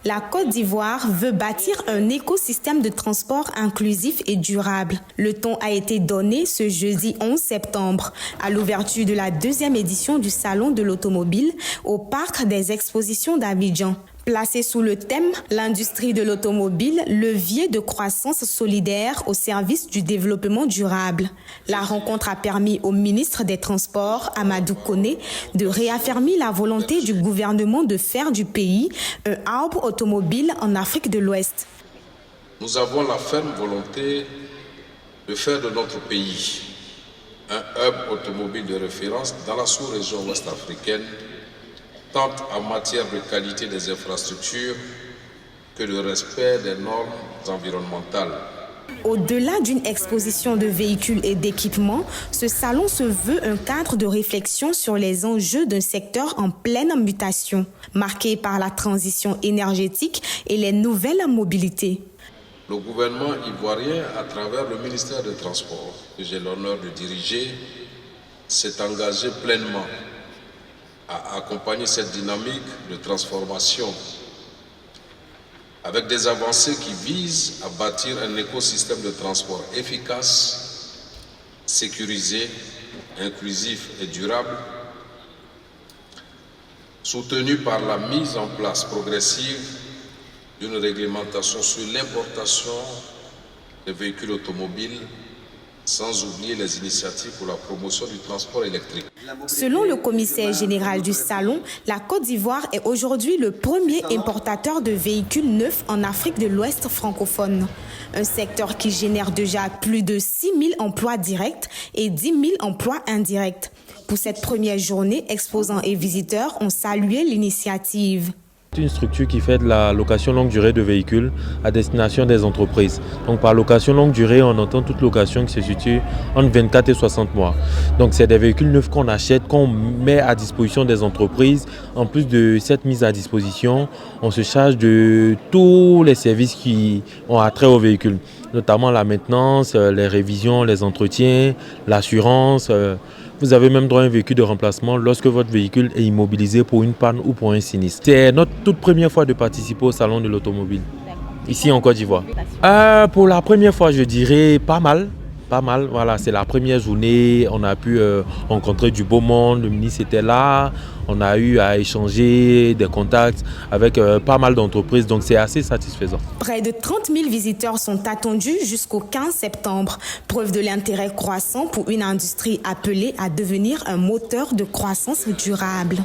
La Côte d'Ivoire veut bâtir un écosystème de transport inclusif et durable. Le ton a été donné ce jeudi 11 septembre à l'ouverture de la 2e édition du Salon de l'automobile au Parc des Expositions d'Abidjan. Placé sous le thème « L'industrie de l'automobile, levier de croissance solidaire au service du développement durable ». La rencontre a permis au ministre des Transports, Amadou Koné, de réaffirmer la volonté du gouvernement de faire du pays un hub automobile en Afrique de l'Ouest. Nous avons la ferme volonté de faire de notre pays un hub automobile de référence dans la sous-région ouest-africaine, tant en matière de qualité des infrastructures que de respect des normes environnementales. Au-delà d'une exposition de véhicules et d'équipements, ce salon se veut un cadre de réflexion sur les enjeux d'un secteur en pleine mutation, marqué par la transition énergétique et les nouvelles mobilités. Le gouvernement ivoirien, à travers le ministère des Transports, que j'ai l'honneur de diriger, s'est engagé pleinement à accompagner cette dynamique de transformation avec des avancées qui visent à bâtir un écosystème de transport efficace, sécurisé, inclusif et durable, soutenu par la mise en place progressive d'une réglementation sur l'importation des véhicules automobiles, sans oublier les initiatives pour la promotion du transport électrique. Selon le commissaire général du Salon, la Côte d'Ivoire est aujourd'hui le premier importateur de véhicules neufs en Afrique de l'Ouest francophone. Un secteur qui génère déjà plus de 6 000 emplois directs et 10 000 emplois indirects. Pour cette première journée, exposants et visiteurs ont salué l'initiative. C'est une structure qui fait de la location longue durée de véhicules à destination des entreprises. Donc par location longue durée, on entend toute location qui se situe entre 24 et 60 mois. Donc c'est des véhicules neufs qu'on achète, qu'on met à disposition des entreprises. En plus de cette mise à disposition, on se charge de tous les services qui ont attrait aux véhicules, notamment la maintenance, les révisions, les entretiens, l'assurance. Vous avez même droit à un véhicule de remplacement lorsque votre véhicule est immobilisé pour une panne ou pour un sinistre. C'est notre toute première fois de participer au Salon de l'automobile, ici en Côte d'Ivoire. Pour la première fois, je dirais pas mal. Voilà, c'est la première journée, on a pu rencontrer du beau monde, le ministre était là, on a eu à échanger des contacts avec pas mal d'entreprises, donc c'est assez satisfaisant. Près de 30 000 visiteurs sont attendus jusqu'au 15 septembre, preuve de l'intérêt croissant pour une industrie appelée à devenir un moteur de croissance durable.